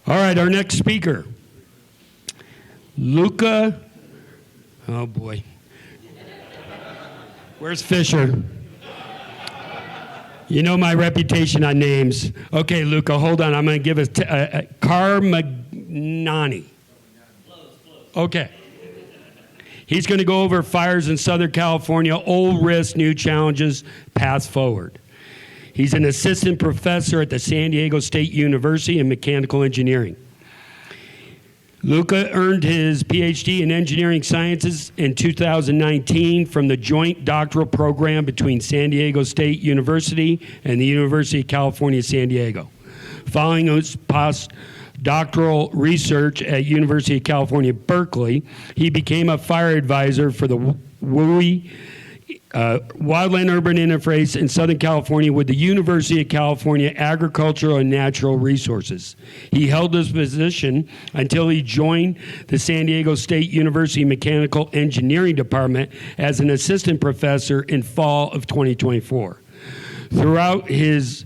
All right, our next speaker, Luca. Oh boy. Where's Fisher? You know my reputation on names. Okay, Luca, hold on. I'm going to give us Carmagnani. Okay. He's going to go over fires in Southern California, old risks, new challenges, paths forward. He's an assistant professor at the San Diego State University in mechanical engineering. Luca earned his PhD in engineering sciences in 2019 from the joint doctoral program between San Diego State University and the University of California, San Diego. Following his postdoctoral research at University of California, Berkeley, he became a fire advisor for the WUI Wildland Urban Interface in Southern California with the University of California Agricultural and Natural Resources. He held this position until he joined the San Diego State University Mechanical Engineering Department as an assistant professor in fall of 2024. Throughout his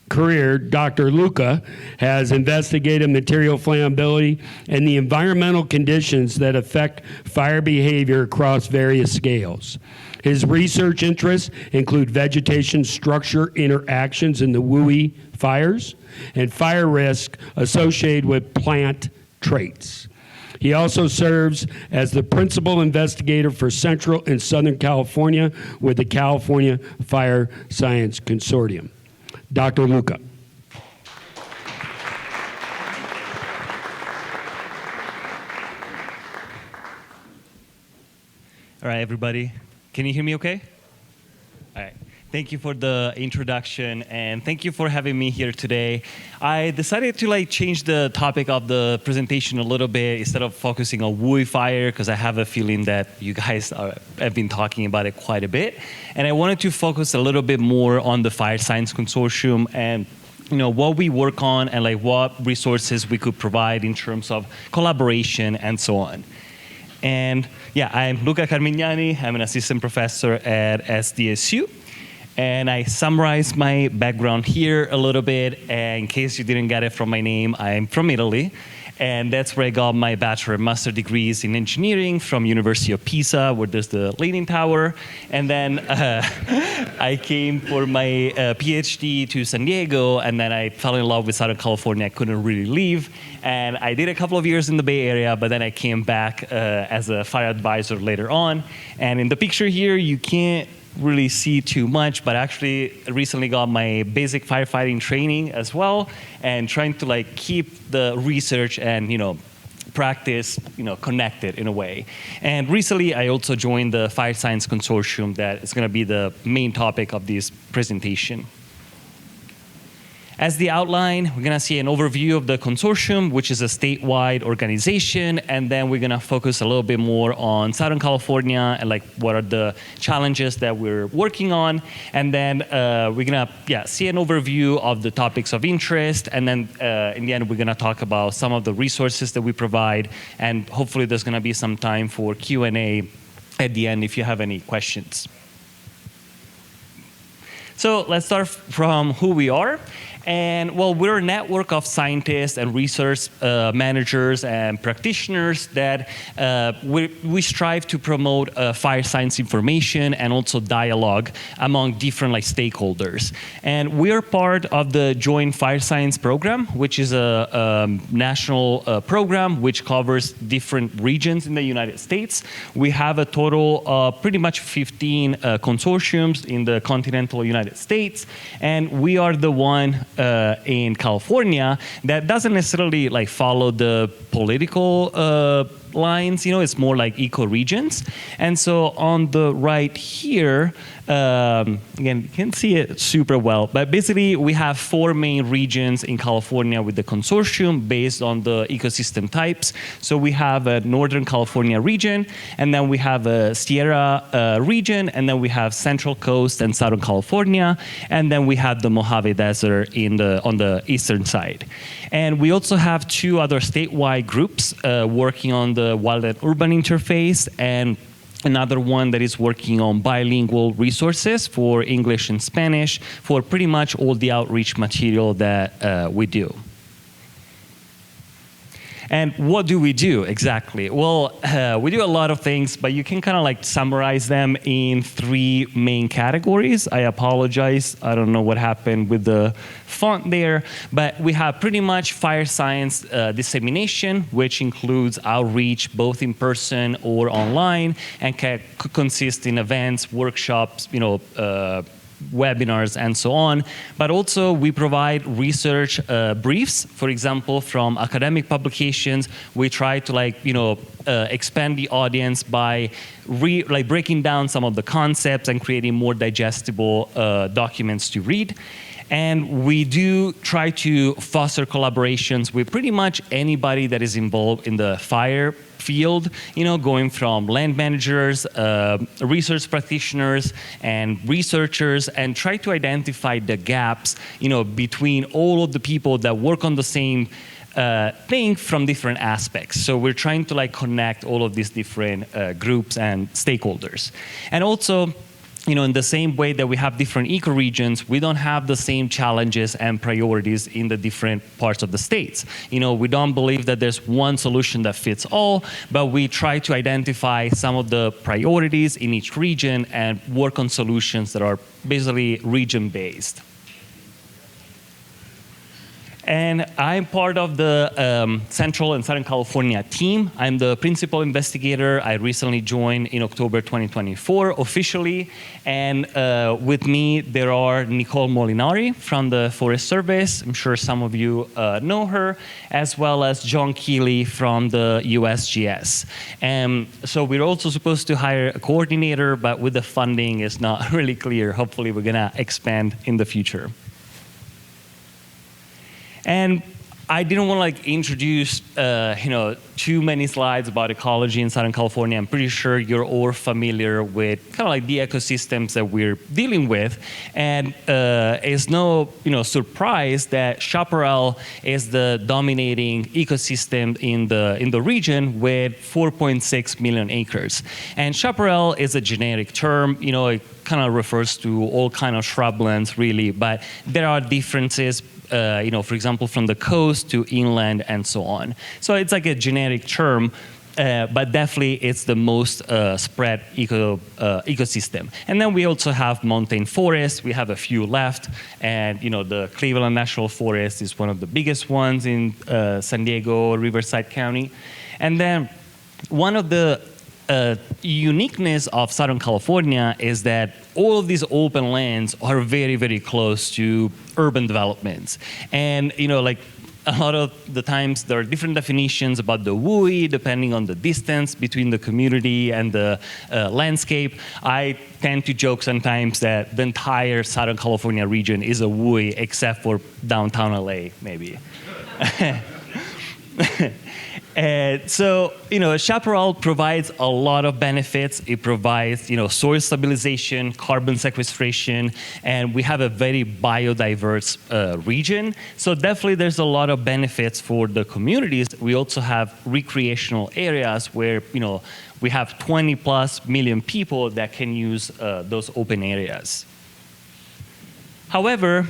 career, Dr. Luca has investigated material flammability and the environmental conditions that affect fire behavior across various scales. His research interests include vegetation structure interactions in the WUI fires and fire risk associated with plant traits. He also serves as the principal investigator for Central and Southern California with the California Fire Science Consortium. Dr. Luca. All right, everybody. Can you hear me okay? All right. Thank you for the introduction, and thank you for having me here today. I decided to change the topic of the presentation a little bit instead of focusing on WUI fire, because I have a feeling that you guys have been talking about it quite a bit. And I wanted to focus a little bit more on the Fire Science Consortium and what we work on and what resources we could provide in terms of collaboration and so on. And yeah, I'm Luca Carmignani. I'm an assistant professor at SDSU. And I summarized my background here a little bit. And in case you didn't get it from my name, I'm from Italy. And that's where I got my bachelor and master degrees in engineering from University of Pisa, where there's the Leaning Tower. And then I came for my PhD to San Diego, and then I fell in love with Southern California. I couldn't really leave. And I did a couple of years in the Bay Area, but then I came back as a fire advisor later on. And in the picture here, you can't really see too much, but actually recently got my basic firefighting training as well, and trying to keep the research and practice connected in a way. And recently I also joined the Fire Science Consortium that is going to be the main topic of this presentation. As the outline, we're going to see an overview of the consortium, which is a statewide organization, and then we're going to focus a little bit more on Southern California and what are the challenges that we're working on, and then we're going to see an overview of the topics of interest, and then in the end we're going to talk about some of the resources that we provide, and hopefully there's going to be some time for Q&A at the end if you have any questions. So let's start from who we are. And well, we're a network of scientists and research managers and practitioners that we strive to promote fire science information and also dialogue among different stakeholders. And we are part of the Joint Fire Science Program, which is a national program which covers different regions in the United States. We have a total of pretty much 15 consortiums in the continental United States, and we are the one in California that doesn't necessarily follow the political lines, it's more like ecoregions. And so on the right here, again, you can't see it super well, but basically we have 4 main regions in California with the consortium based on the ecosystem types. So we have a Northern California region, and then we have a Sierra region, and then we have Central Coast and Southern California, and then we have the Mojave Desert on the eastern side. And we also have 2 other statewide groups working on the wildland urban interface, and another one that is working on bilingual resources for English and Spanish for pretty much all the outreach material that we do. And what do we do exactly? Well, we do a lot of things, but you can kind of like summarize them in 3 main categories. I apologize, I don't know what happened with the font there, but we have pretty much fire science dissemination, which includes outreach both in person or online, and could consist in events, workshops, webinars and so on. But also we provide research briefs, for example, from academic publications. We try to expand the audience by breaking down some of the concepts and creating more digestible documents to read. And we do try to foster collaborations with pretty much anybody that is involved in the fire field, going from land managers, research practitioners, and researchers, and try to identify the gaps, between all of the people that work on the same thing from different aspects. So we're trying to connect all of these different groups and stakeholders. And also, in the same way that we have different ecoregions, we don't have the same challenges and priorities in the different parts of the states. We don't believe that there's one solution that fits all, but we try to identify some of the priorities in each region and work on solutions that are basically region-based. And I'm part of the Central and Southern California team. I'm the principal investigator. I recently joined in October 2024 officially. And with me, there are Nicole Molinari from the Forest Service. I'm sure some of you know her, as well as John Keeley from the USGS. And so we're also supposed to hire a coordinator, but with the funding, it's not really clear. Hopefully, we're going to expand in the future. And I didn't want to introduce too many slides about ecology in Southern California. I'm pretty sure you're all familiar with kind of the ecosystems that we're dealing with, and it's no surprise that chaparral is the dominating ecosystem in the region with 4.6 million acres. And chaparral is a generic term. It kind of refers to all kind of shrublands, really, but there are differences. For example, from the coast to inland and so on. So it's like a generic term, but definitely it's the most spread ecosystem. And then we also have mountain forests. We have a few left, and the Cleveland National Forest is one of the biggest ones in San Diego, Riverside County. And then one of the uniqueness of Southern California is that all of these open lands are very, very close to urban developments. And, a lot of the times there are different definitions about the WUI depending on the distance between the community and the landscape. I tend to joke sometimes that the entire Southern California region is a WUI except for downtown LA, maybe. So, chaparral provides a lot of benefits. It provides, soil stabilization, carbon sequestration, and we have a very biodiverse region. So definitely there's a lot of benefits for the communities. We also have recreational areas where, we have 20+ million people that can use those open areas. However,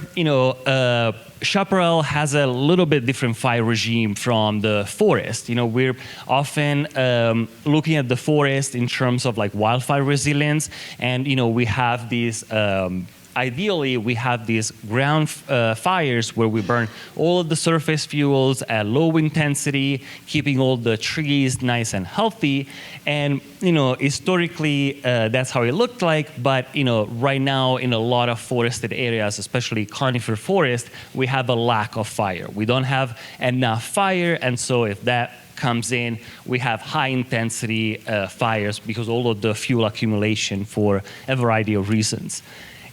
chaparral has a little bit different fire regime from the forest. We're often looking at the forest in terms of wildfire resilience, and we have these. Ideally, we have these ground fires where we burn all of the surface fuels at low intensity, keeping all the trees nice and healthy. And, historically, that's how it looked like. But, right now, in a lot of forested areas, especially conifer forest, we have a lack of fire. We don't have enough fire. And so if that comes in, we have high intensity fires because all of the fuel accumulation for a variety of reasons.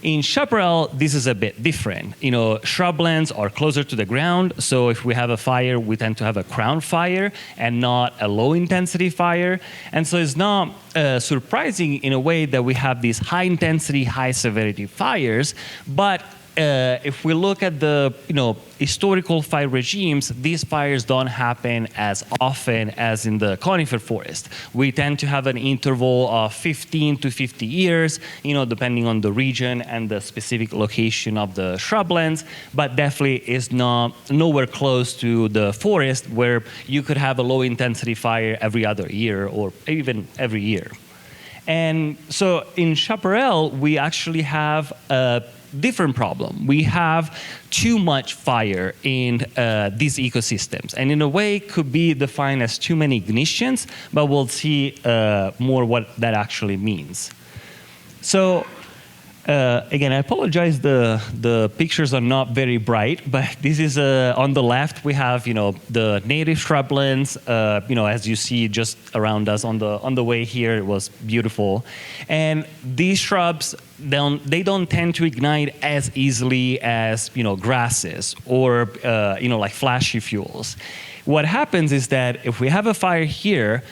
In chaparral, this is a bit different. Shrublands are closer to the ground, so if we have a fire, we tend to have a crown fire and not a low-intensity fire. And so it's not surprising in a way that we have these high-intensity, high-severity fires, but if we look at the historical fire regimes, these fires don't happen as often as in the conifer forest. We tend to have an interval of 15 to 50 years, depending on the region and the specific location of the shrublands, but definitely is nowhere close to the forest where you could have a low intensity fire every other year or even every year. And so in Chaparral, we actually have a different problem. We have too much fire in these ecosystems, and in a way could be defined as too many ignitions, but we'll see more what that actually means. So again, I apologize, the pictures are not very bright, but this is on the left we have the native shrublands, as you see just around us on the way here. It was beautiful, and these shrubs they don't tend to ignite as easily as grasses or like flashy fuels. What happens is that if we have a fire here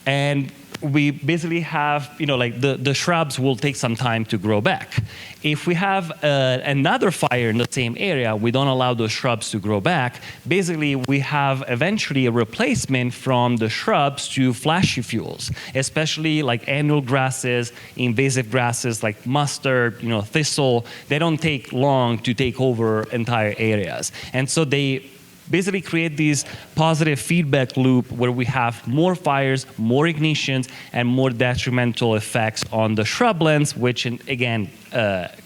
and we basically have, like the shrubs will take some time to grow back. If we have another fire in the same area, we don't allow those shrubs to grow back. Basically, we have eventually a replacement from the shrubs to flashy fuels, especially like annual grasses, invasive grasses like mustard, thistle. They don't take long to take over entire areas. And so they basically create these positive feedback loop where we have more fires, more ignitions, and more detrimental effects on the shrublands, which again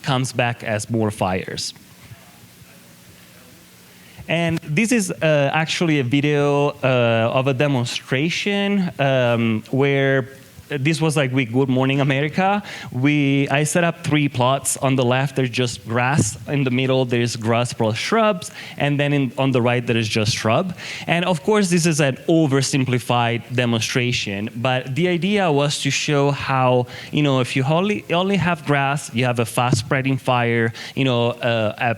comes back as more fires. And this is actually a video of a demonstration where this was like with Good Morning America. I set up 3 plots. On the left, there's just grass. In the middle, there's grass plus shrubs. And then on the right, there is just shrub. And of course, this is an oversimplified demonstration. But the idea was to show how, if you only have grass, you have a fast-spreading fire, a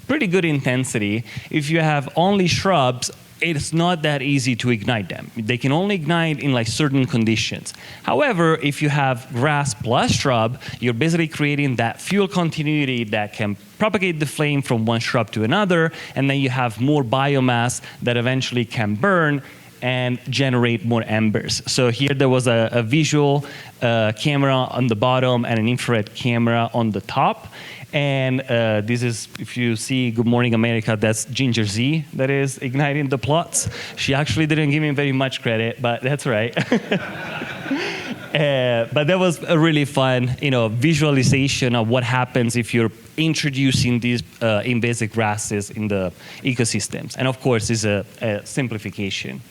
pretty good intensity. If you have only shrubs, it's not that easy to ignite them. They can only ignite in like certain conditions. However, if you have grass plus shrub, you're basically creating that fuel continuity that can propagate the flame from one shrub to another, and then you have more biomass that eventually can burn and generate more embers. So here there was a visual camera on the bottom and an infrared camera on the top. And this is, if you see Good Morning America, that's Ginger Z that is igniting the plots. She actually didn't give me very much credit, but that's right. But that was a really fun, visualization of what happens if you're introducing these invasive grasses in the ecosystems. And of course, it's a simplification.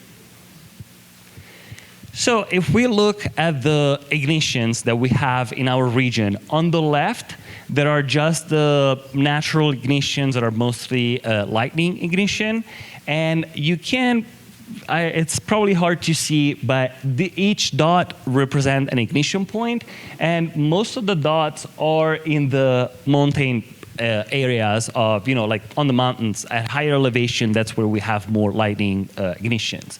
So if we look at the ignitions that we have in our region, on the left, there are just the natural ignitions that are mostly lightning ignition. And you can, it's probably hard to see, but each dot represents an ignition point. And most of the dots are in the mountain areas of, like on the mountains at higher elevation. That's where we have more lightning ignitions.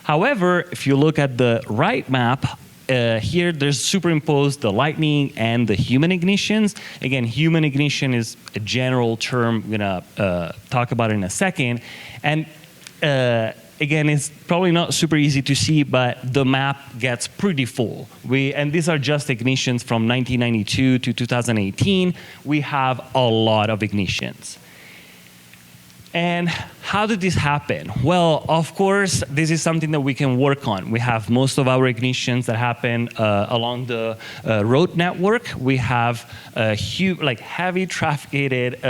However, if you look at the right map, here there's superimposed the lightning and the human ignitions. Again, human ignition is a general term I'm gonna talk about in a second. And again, it's probably not super easy to see, but the map gets pretty full. And these are just ignitions from 1992 to 2018. We have a lot of ignitions. And how did this happen? Well, of course, this is something that we can work on. We have most of our ignitions that happen along the road network. We have a huge, heavy trafficked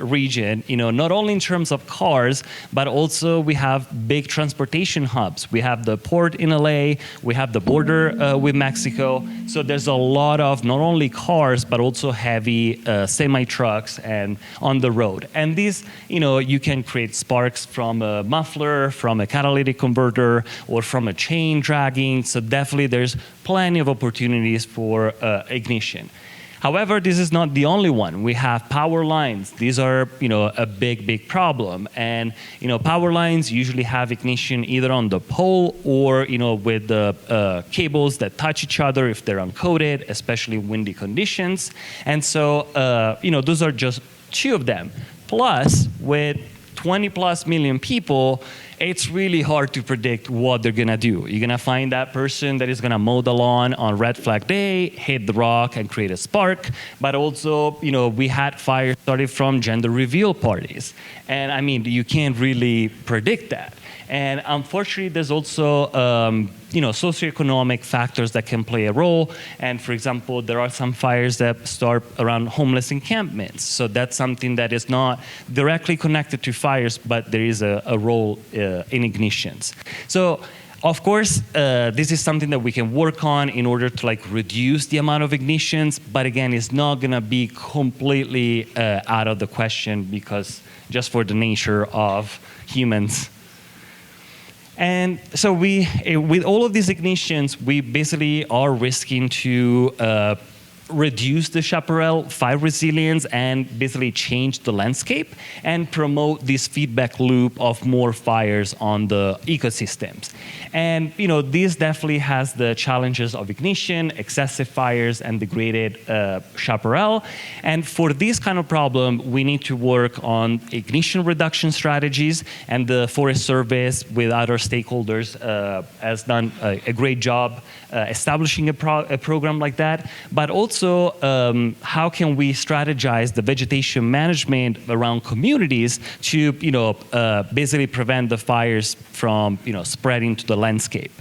region, not only in terms of cars, but also we have big transportation hubs. We have the port in LA, we have the border with Mexico. So there's a lot of not only cars, but also heavy semi-trucks and on the road. And these, you can create sparks from a muffler, from a catalytic converter, or from a chain dragging. So definitely there's plenty of opportunities for ignition. However, this is not the only one. We have power lines. These are, a big problem. And, power lines usually have ignition either on the pole or, with the cables that touch each other if they're uncoated, especially windy conditions. And so, those are just 2 of them. Plus, with 20 plus million people, it's really hard to predict what they're gonna do. You're gonna find that person that is gonna mow the lawn on red flag day, hit the rock and create a spark. But also, we had fires started from gender reveal parties. And I mean, you can't really predict that. And unfortunately, there's also socioeconomic factors that can play a role. And for example, there are some fires that start around homeless encampments. So that's something that is not directly connected to fires, but there is a role in ignitions. So of course, this is something that we can work on in order to reduce the amount of ignitions. But again, it's not going to be completely out of the question because just for the nature of humans. And so with all of these ignitions, we basically are risking to reduce the chaparral fire resilience and basically change the landscape and promote this feedback loop of more fires on the ecosystems. And this definitely has the challenges of ignition, excessive fires, and degraded chaparral. And for this kind of problem, we need to work on ignition reduction strategies, and the Forest Service with other stakeholders has done a great job establishing a program like that. But also, how can we strategize the vegetation management around communities to, basically prevent the fires from, spreading to the landscape.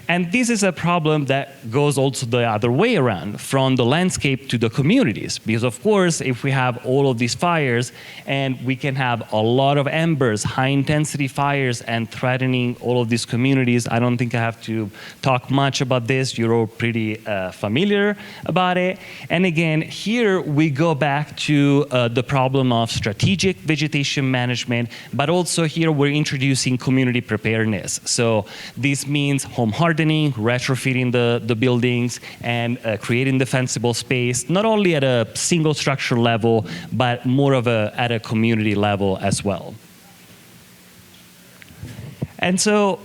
And this is a problem that goes also the other way around, from the landscape to the communities. Because of course, if we have all of these fires and we can have a lot of embers, high intensity fires, and threatening all of these communities, I don't think I have to talk much about this. You're all pretty familiar about it. And again, here we go back to the problem of strategic vegetation management, but also here we're introducing community preparedness. So this means home hardening, retrofitting the buildings, and creating defensible space, not only at a single structure level, but more of at a community level as well. And so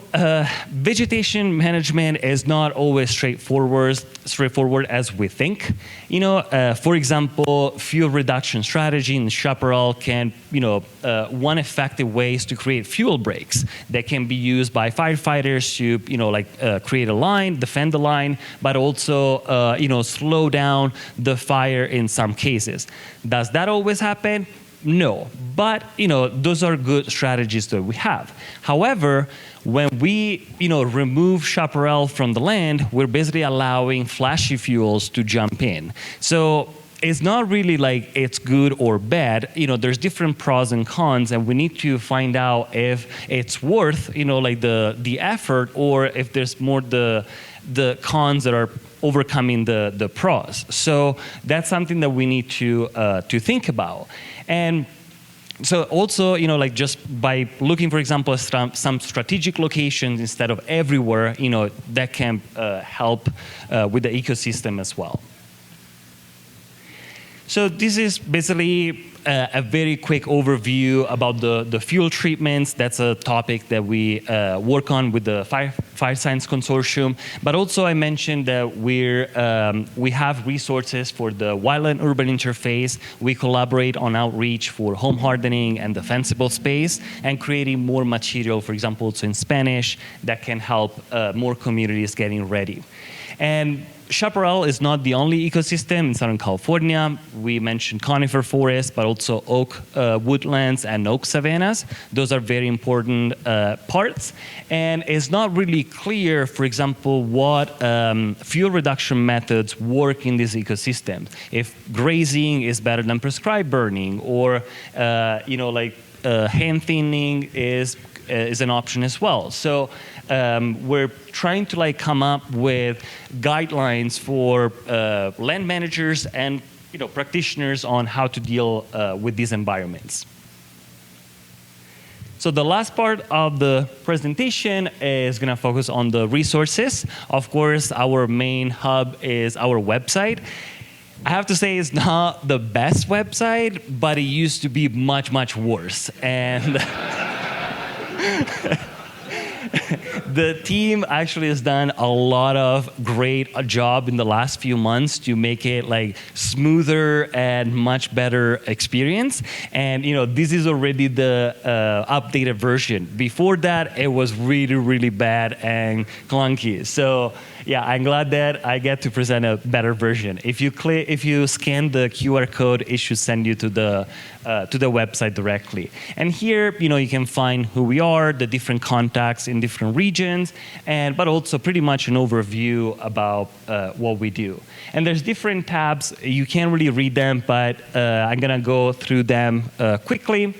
vegetation management is not always straightforward as we think. For example, fuel reduction strategy in chaparral can, one effective way is to create fuel breaks that can be used by firefighters to, create a line, defend the line, but also, slow down the fire in some cases. Does that always happen? No, but those are good strategies that we have. However, when we remove chaparral from the land, we're basically allowing flashy fuels to jump in. So it's not really like it's good or bad. There's different pros and cons, and we need to find out if it's worth the effort, or if there's more the cons that are overcoming the pros. So that's something that we need to think about. And so also, just by looking, for example, at some strategic locations instead of everywhere, that can help with the ecosystem as well. So this is basically a very quick overview about the fuel treatments. That's a topic that we work on with the Fire Science Consortium. But also I mentioned that we have resources for the wildland-urban interface. We collaborate on outreach for home hardening and defensible space, and creating more material, for example, also in Spanish, that can help more communities getting ready. And chaparral is not the only ecosystem in Southern California. We mentioned conifer forests, but also oak woodlands and oak savannas. Those are very important parts. And it's not really clear, for example, what fuel reduction methods work in this ecosystem. If grazing is better than prescribed burning, or hand thinning is an option as well. So we're trying to come up with guidelines for land managers and practitioners on how to deal with these environments. So the last part of the presentation is going to focus on the resources. Of course, our main hub is our website. I have to say it's not the best website, but it used to be much, much worse. And the team actually has done a lot of great job in the last few months to make it like smoother and much better experience. And this is already the updated version. Before that, it was really, really bad and clunky. So yeah, I'm glad that I get to present a better version. If you scan the QR code, it should send you to the website directly. And here, you can find who we are, the different contacts in different regions, but also pretty much an overview about what we do. And there's different tabs. You can't really read them, but I'm gonna go through them quickly.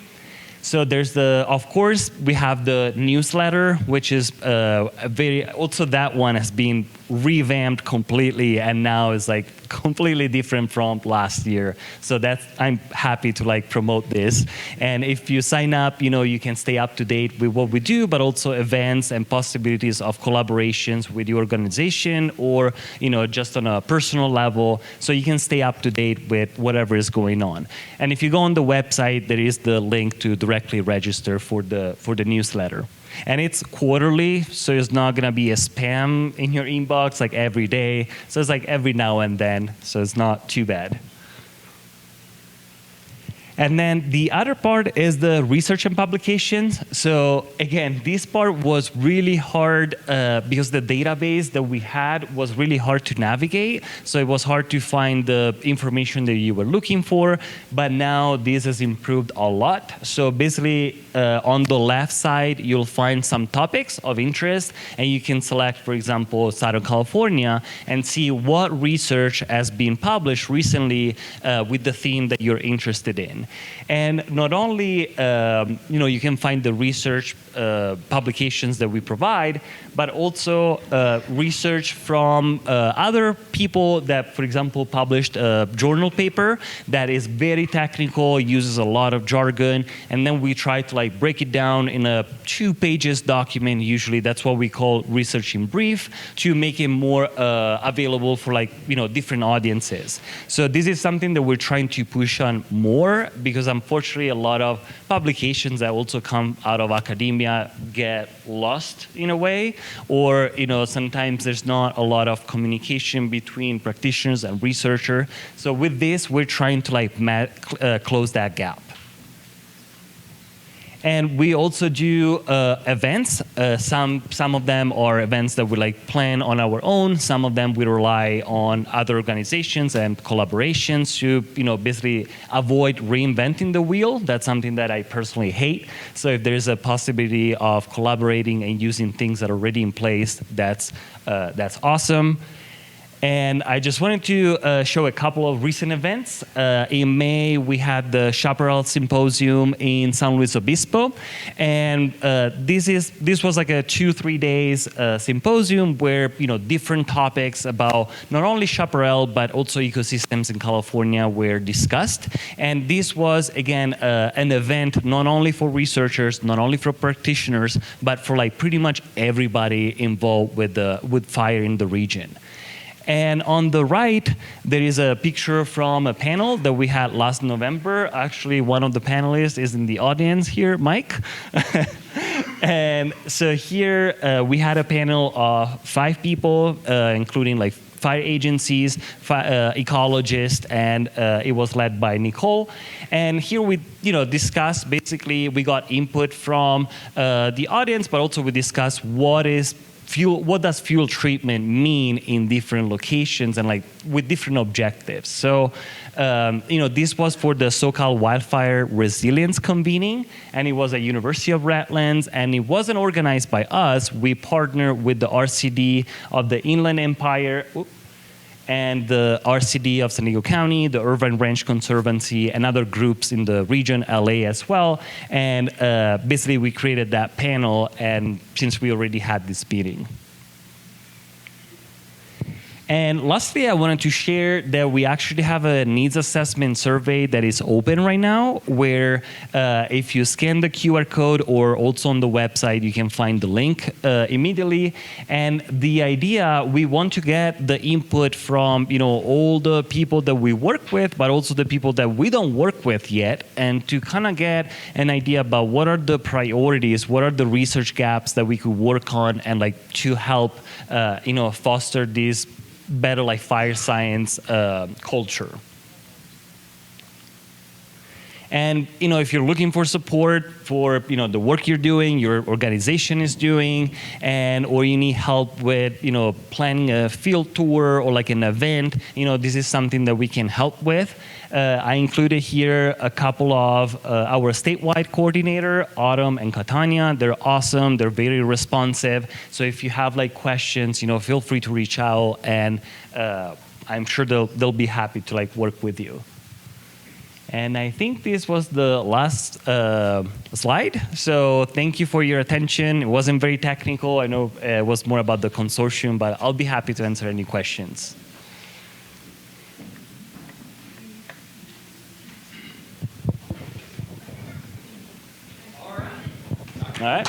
So there's of course, we have the newsletter, which is also that one has been revamped completely and now is like completely different from last year. So I'm happy to like promote this. And if you sign up, you can stay up to date with what we do, but also events and possibilities of collaborations with your organization or, just on a personal level. So you can stay up to date with whatever is going on. And if you go on the website, there is the link to directly register for the newsletter. And it's quarterly, so it's not gonna be a spam in your inbox like every day. So it's like every now and then, so it's not too bad. And then the other part is the research and publications. So again, this part was really hard because the database that we had was really hard to navigate. So it was hard to find the information that you were looking for. But now this has improved a lot. So basically, on the left side, you'll find some topics of interest. And you can select, for example, Southern California and see what research has been published recently with the theme that you're interested in. And not only, you can find the research publications that we provide, but also research from other people that, for example, published a journal paper that is very technical, uses a lot of jargon, and then we try to like break it down in a 2-page document. Usually, that's what we call research in brief, to make it more available for like different audiences. So this is something that we're trying to push on more because unfortunately, a lot of publications that also come out of academia get lost in a way, or sometimes there's not a lot of communication between practitioners and researchers. So with this, we're trying to like close that gap. And we also do events. Some of them are events that we like plan on our own. Some of them we rely on other organizations and collaborations to basically avoid reinventing the wheel. That's something that I personally hate. So if there's a possibility of collaborating and using things that are already in place, that's awesome. And I just wanted to show a couple of recent events. In May, we had the Chaparral Symposium in San Luis Obispo. And this was like a 2-3 days symposium where different topics about not only chaparral, but also ecosystems in California were discussed. And this was, again, an event not only for researchers, not only for practitioners, but for like pretty much everybody involved with fire in the region. And on the right, there is a picture from a panel that we had last November. Actually, one of the panelists is in the audience here, Mike. And so here we had a panel of 5 people, including like fire agencies, ecologists, and it was led by Nicole. And here we discussed, basically, we got input from the audience, but also we discussed what does fuel treatment mean in different locations and like with different objectives. So, this was for the SoCal Wildfire Resilience Convening, and it was at University of Redlands, and it wasn't organized by us. We partnered with the RCD of the Inland Empire and the RCD of San Diego County, the Irvine Ranch Conservancy, and other groups in the region, LA as well. And basically, we created that panel, and since we already had this meeting. And lastly, I wanted to share that we actually have a needs assessment survey that is open right now, where if you scan the QR code or also on the website, you can find the link immediately. And the idea, we want to get the input from all the people that we work with, but also the people that we don't work with yet, and to kind of get an idea about what are the priorities, what are the research gaps that we could work on, and to help foster this better fire science culture. And if you're looking for support for the work you're doing, your organization is doing, or you need help with planning a field tour or an event, this is something that we can help with. I included here a couple of our statewide coordinator, Autumn and Catania. They're awesome. They're very responsive. So if you have questions, feel free to reach out, and I'm sure they'll be happy to work with you. And I think this was the last slide. So thank you for your attention. It wasn't very technical. I know it was more about the consortium, but I'll be happy to answer any questions. All right.